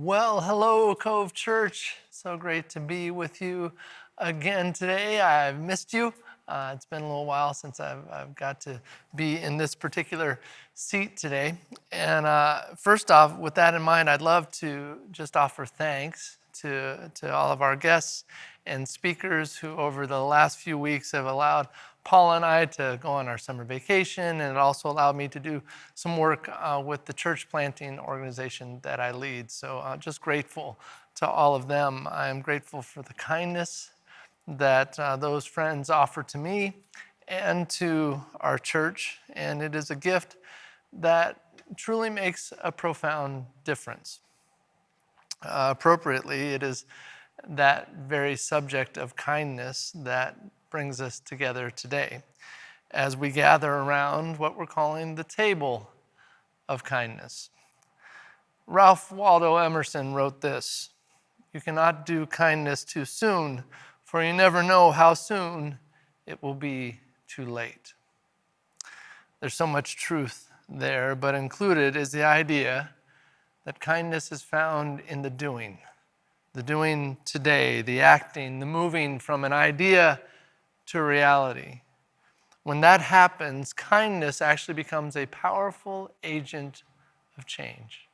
Well, hello, Cove Church. So great to be with you again today. I've missed you. It's been a little while since I've got to be in this particular seat today. And first off, with that in mind, I'd love to just offer thanks to all of our guests and speakers who over the last few weeks have allowed Paula and I to go on our summer vacation, and it also allowed me to do some work with the church planting organization that I lead. So just grateful to all of them. I am grateful for the kindness that those friends offer to me and to our church, and it is a gift that truly makes a profound difference. Appropriately, it is that very subject of kindness that brings us together today as we gather around what we're calling the table of kindness. Ralph Waldo Emerson wrote this: "You cannot do kindness too soon, for you never know how soon it will be too late." There's so much truth there, but included is the idea that kindness is found in the doing today, the acting, the moving from an idea to reality. When that happens, kindness actually becomes a powerful agent of change.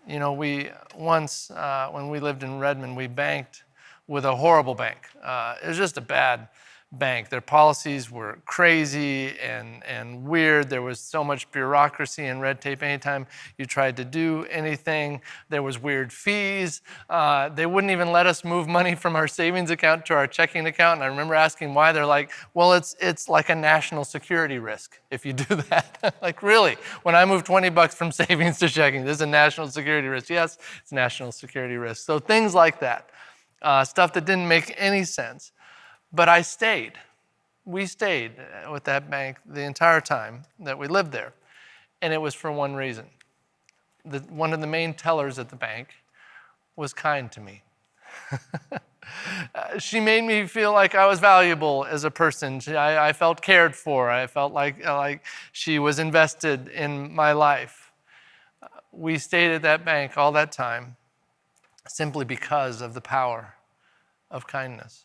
You know, we once, when we lived in Redmond, we banked with a horrible bank. It was just a bad bank. Their policies were crazy and weird. There was so much bureaucracy and red tape. Anytime you tried to do anything, there was weird fees. They wouldn't even let us move money from our savings account to our checking account. And I remember asking why. They're like, well, it's like a national security risk if you do that. Like, really? When I move $20 from savings to checking, this is a national security risk. Yes, it's a national security risk. So things like that, stuff that didn't make any sense. But I stayed. We stayed with that bank the entire time that we lived there. And it was for one reason. One of the main tellers at the bank was kind to me. She made me feel like I was valuable as a person. I felt cared for. I felt like she was invested in my life. We stayed at that bank all that time simply because of the power of kindness.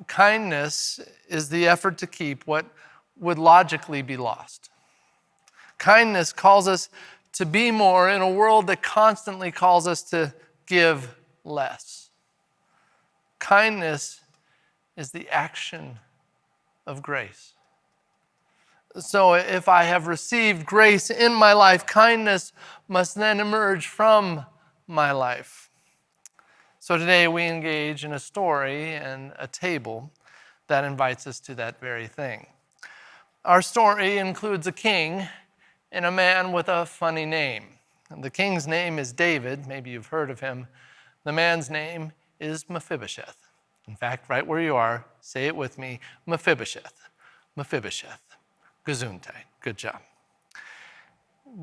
Kindness is the effort to keep what would logically be lost. Kindness calls us to be more in a world that constantly calls us to give less. Kindness is the action of grace. So if I have received grace in my life, kindness must then emerge from my life. So today we engage in a story and a table that invites us to that very thing. Our story includes a king and a man with a funny name. The king's name is David. Maybe you've heard of him. The man's name is Mephibosheth. In fact, right where you are, say it with me: Mephibosheth. Mephibosheth. Gesundheit. Good job.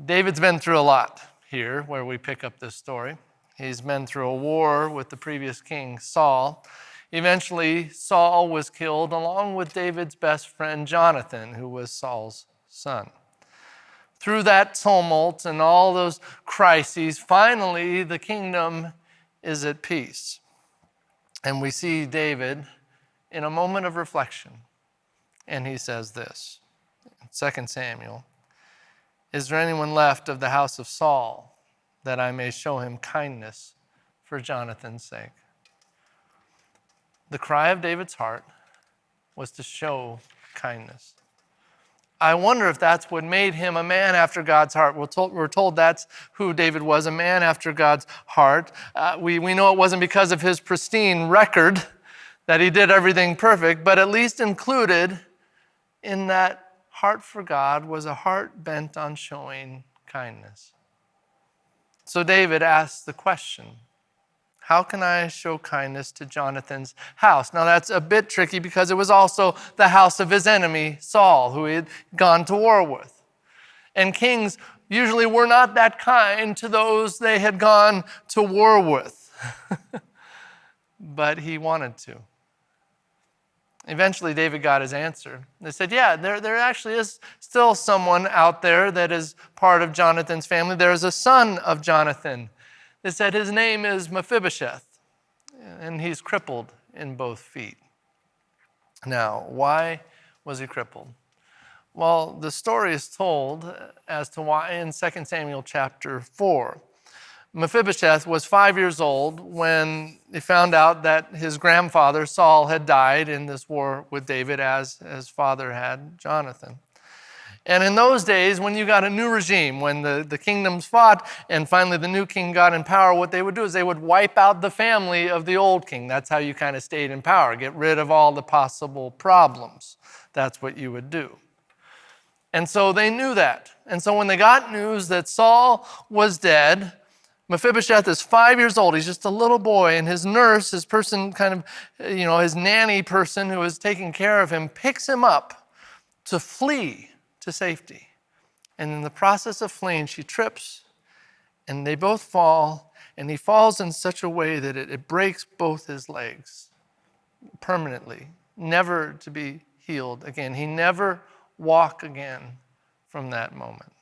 David's been through a lot here where we pick up this story. He's been through a war with the previous king, Saul. Eventually, Saul was killed along with David's best friend, Jonathan, who was Saul's son. Through that tumult and all those crises, finally, the kingdom is at peace. And we see David in a moment of reflection, and he says this, 2 Samuel, "Is there anyone left of the house of Saul, that I may show him kindness for Jonathan's sake?" The cry of David's heart was to show kindness. I wonder if that's what made him a man after God's heart. We're told that's who David was, a man after God's heart. We know it wasn't because of his pristine record that he did everything perfect, but at least included in that heart for God was a heart bent on showing kindness. So David asked the question, how can I show kindness to Jonathan's house? Now that's a bit tricky because it was also the house of his enemy, Saul, who he had gone to war with. And kings usually were not that kind to those they had gone to war with. But he wanted to. Eventually, David got his answer. They said, yeah, there actually is still someone out there that is part of Jonathan's family. There is a son of Jonathan. They said his name is Mephibosheth, and he's crippled in both feet. Now, why was he crippled? Well, the story is told as to why in 2 Samuel chapter 4. Mephibosheth was 5 years old when he found out that his grandfather Saul had died in this war with David, as his father had Jonathan. And in those days, when you got a new regime, when the kingdoms fought and finally the new king got in power, what they would do is they would wipe out the family of the old king. That's how you kind of stayed in power, get rid of all the possible problems. That's what you would do. And so they knew that. And so when they got news that Saul was dead, Mephibosheth is 5 years old. He's just a little boy, and his nurse, his person his nanny person who is taking care of him, picks him up to flee to safety. And in the process of fleeing, she trips, and they both fall, and he falls in such a way that it breaks both his legs permanently, never to be healed again. He never walked again from that moment.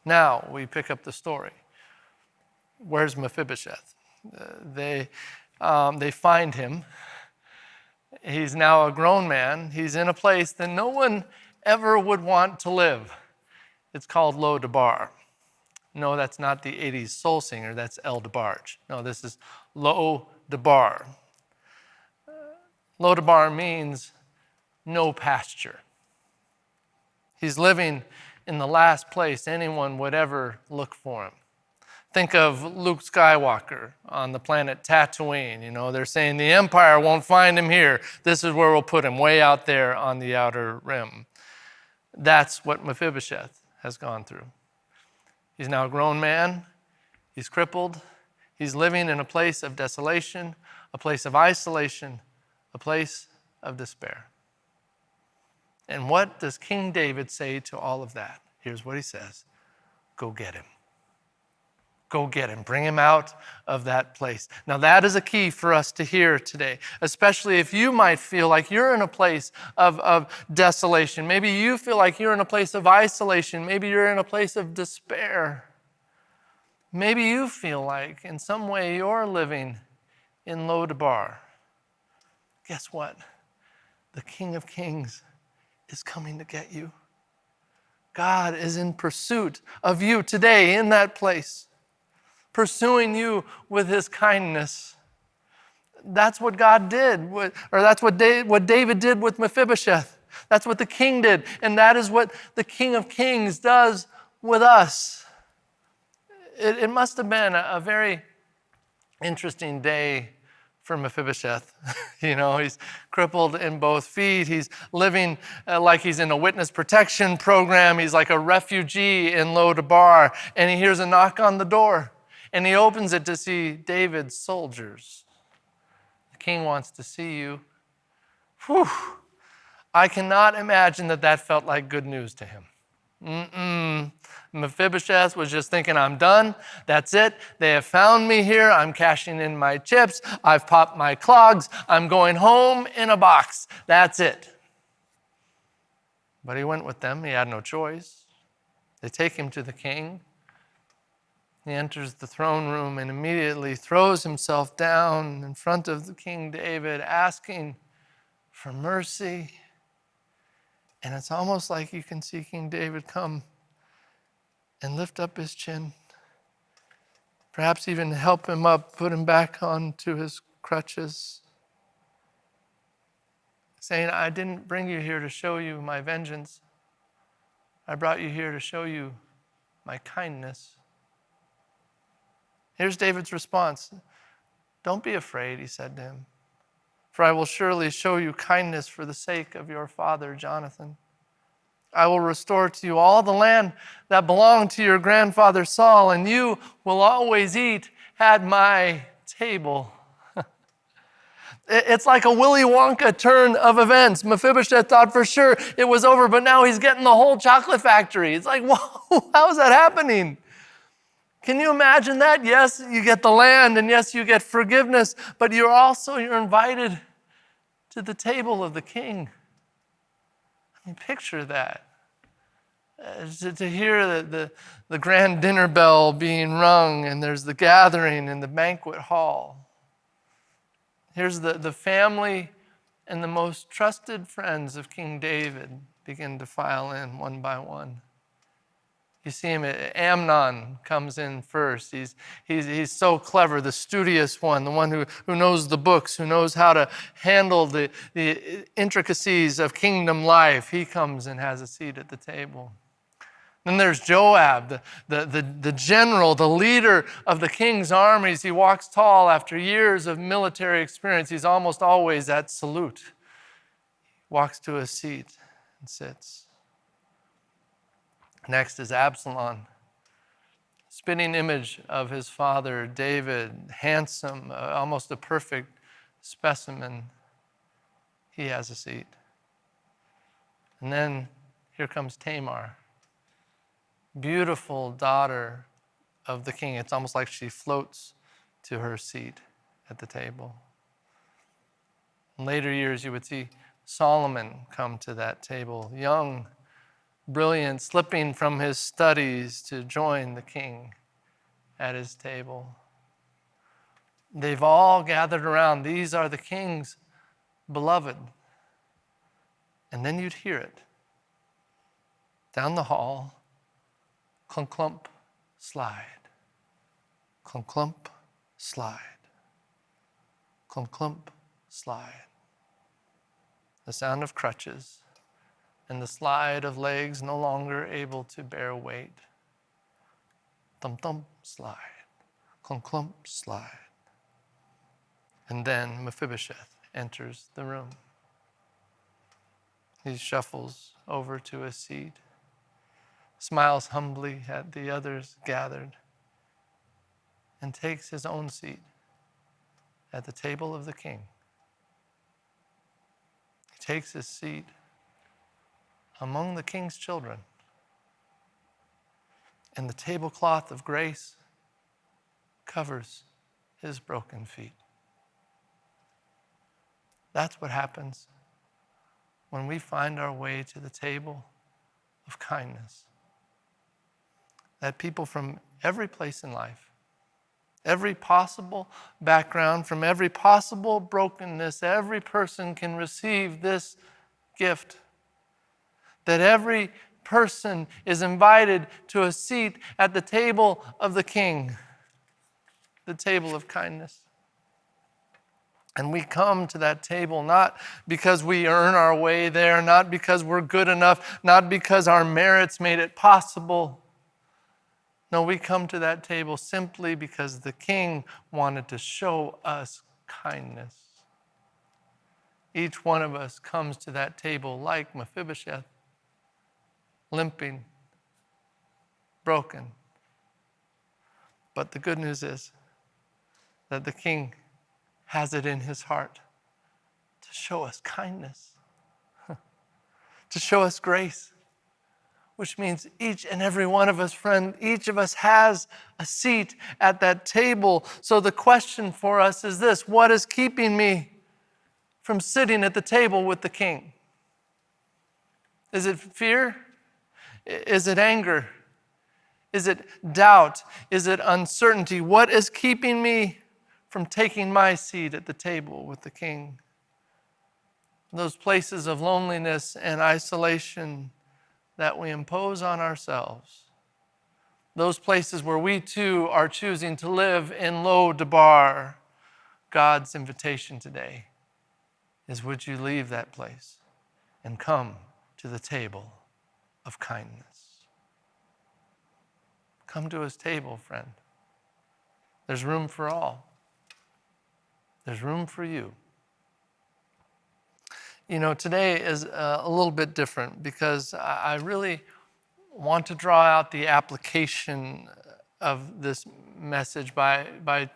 Now we pick up the story. Where's Mephibosheth? They find him. He's now a grown man. He's in a place that no one ever would want to live. It's called Lo Debar. No, that's not the 80s soul singer. That's El DeBarge. No, this is Lo Debar. Lo Debar means no pasture. He's living in the last place anyone would ever look for him. Think of Luke Skywalker on the planet Tatooine. They're saying the Empire won't find him here. This is where we'll put him, way out there on the outer rim. That's what Mephibosheth has gone through. He's now a grown man. He's crippled. He's living in a place of desolation, a place of isolation, a place of despair. And what does King David say to all of that? Here's what he says. Go get him. Go get him. Bring him out of that place. Now that is a key for us to hear today, especially if you might feel like you're in a place of desolation. Maybe you feel like you're in a place of isolation. Maybe you're in a place of despair. Maybe you feel like in some way you're living in Lo Debar. Guess what? The King of Kings is coming to get you. God is in pursuit of you today in that place, pursuing you with his kindness. That's what God did, or that's what David did with Mephibosheth. That's what the king did, and that is what the King of Kings does with us. It must have been a very interesting day for Mephibosheth. He's crippled in both feet. He's living like he's in a witness protection program. He's like a refugee in Lo Debar, and he hears a knock on the door. And he opens it to see David's soldiers. The king wants to see you. Whew. I cannot imagine that felt like good news to him. Mephibosheth was just thinking, I'm done. That's it. They have found me here. I'm cashing in my chips. I've popped my clogs. I'm going home in a box. That's it. But he went with them. He had no choice. They take him to the king. He enters the throne room and immediately throws himself down in front of the King David, asking for mercy. And it's almost like you can see King David come and lift up his chin, perhaps even help him up, put him back onto his crutches, saying, I didn't bring you here to show you my vengeance. I brought you here to show you my kindness. Here's David's response. Don't be afraid, he said to him, for I will surely show you kindness for the sake of your father, Jonathan. I will restore to you all the land that belonged to your grandfather Saul, and you will always eat at my table. It's like a Willy Wonka turn of events. Mephibosheth thought for sure it was over, but now he's getting the whole chocolate factory. It's like, whoa, how is that happening? Can you imagine that? Yes, you get the land, and yes, you get forgiveness, but you're invited to the table of the king. I mean, picture that. To hear the grand dinner bell being rung, and there's the gathering in the banquet hall. Here's the family and the most trusted friends of King David begin to file in one by one. You see him, Amnon comes in first. He's so clever, the studious one, the one who knows the books, who knows how to handle the intricacies of kingdom life. He comes and has a seat at the table. Then there's Joab, the general, the leader of the king's armies. He walks tall after years of military experience. He's almost always at salute. Walks to a seat and sits. Next is Absalom, spitting image of his father David, handsome, almost a perfect specimen. He has a seat. And then here comes Tamar, beautiful daughter of the king. It's almost like she floats to her seat at the table. In later years, you would see Solomon come to that table, young, brilliant, slipping from his studies to join the king at his table. They've all gathered around. These are the king's beloved. And then you'd hear it. Down the hall, clunk, clump, slide. Clunk, clump, slide. Clunk, clump, slide. The sound of crutches and the slide of legs no longer able to bear weight. Thump, thump, slide. Clunk, clump, slide. And then Mephibosheth enters the room. He shuffles over to a seat, smiles humbly at the others gathered, and takes his own seat at the table of the king. He takes his seat among the king's children, and the tablecloth of grace covers his broken feet. That's what happens when we find our way to the table of kindness. That people from every place in life, every possible background, from every possible brokenness, every person can receive this gift. That every person is invited to a seat at the table of the king, the table of kindness. And we come to that table not because we earn our way there, not because we're good enough, not because our merits made it possible. No, we come to that table simply because the king wanted to show us kindness. Each one of us comes to that table like Mephibosheth, limping, broken. But the good news is that the king has it in his heart to show us kindness, to show us grace, which means each and every one of us, friend, each of us has a seat at that table. So the question for us is this: what is keeping me from sitting at the table with the king? Is it fear? Is it anger? Is it doubt? Is it uncertainty? What is keeping me from taking my seat at the table with the king? Those places of loneliness and isolation that we impose on ourselves. Those places where we too are choosing to live in Lo Debar. God's invitation today is, would you leave that place and come to the table of kindness? Come to his table, friend. There's room for all. There's room for you. You know, today is a little bit different because I really want to draw out the application of this message by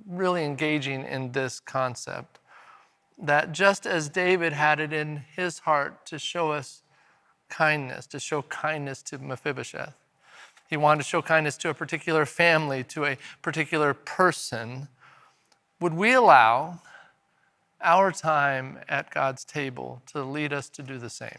really engaging in this concept. That just as David had it in his heart to show us kindness, to show kindness to Mephibosheth, he wanted to show kindness to a particular family, to a particular person. Would we allow our time at God's table to lead us to do the same.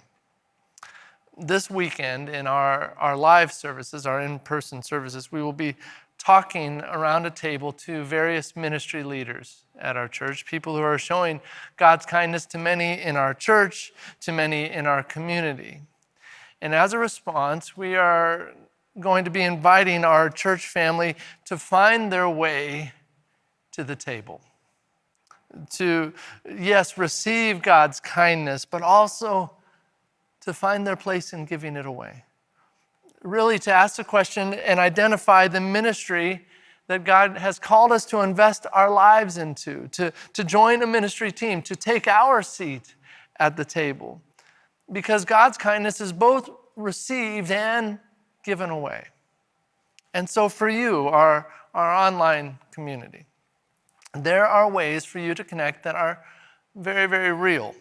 This weekend in our live services, our in-person services, we will be talking around a table to various ministry leaders at our church, people who are showing God's kindness to many in our church, to many in our community. And as a response, we are going to be inviting our church family to find their way to the table. To, yes, receive God's kindness, but also to find their place in giving it away. Really to ask the question and identify the ministry that God has called us to invest our lives into, to join a ministry team, to take our seat at the table. Because God's kindness is both received and given away. And so for you, our online community, there are ways for you to connect that are very, very real.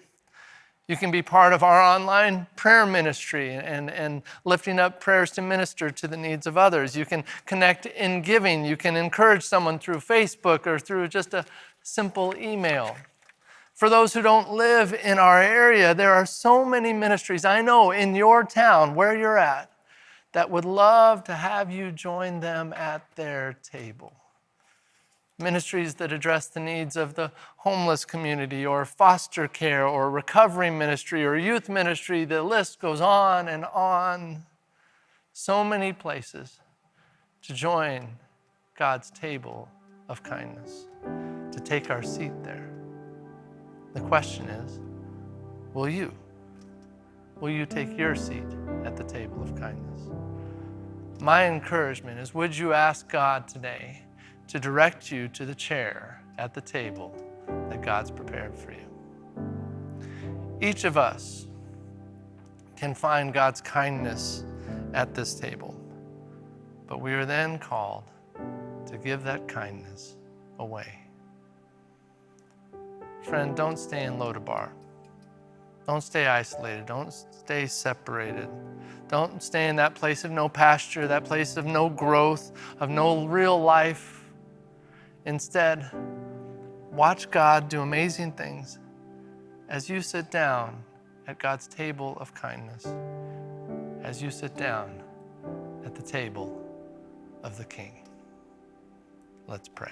You can be part of our online prayer ministry and lifting up prayers to minister to the needs of others. You can connect in giving. You can encourage someone through Facebook or through just a simple email. For those who don't live in our area, there are so many ministries, I know, in your town, where you're at, that would love to have you join them at their table. Ministries that address the needs of the homeless community or foster care or recovery ministry or youth ministry. The list goes on and on. So many places to join God's table of kindness, to take our seat there. The question is, will you? Will you take your seat at the table of kindness? My encouragement is, would you ask God today to direct you to the chair at the table that God's prepared for you? Each of us can find God's kindness at this table, but we are then called to give that kindness away. Friend, don't stay in Lodabar. Don't stay isolated. Don't stay separated. Don't stay in that place of no pasture, that place of no growth, of no real life. Instead, watch God do amazing things as you sit down at God's table of kindness, as you sit down at the table of the King. Let's pray.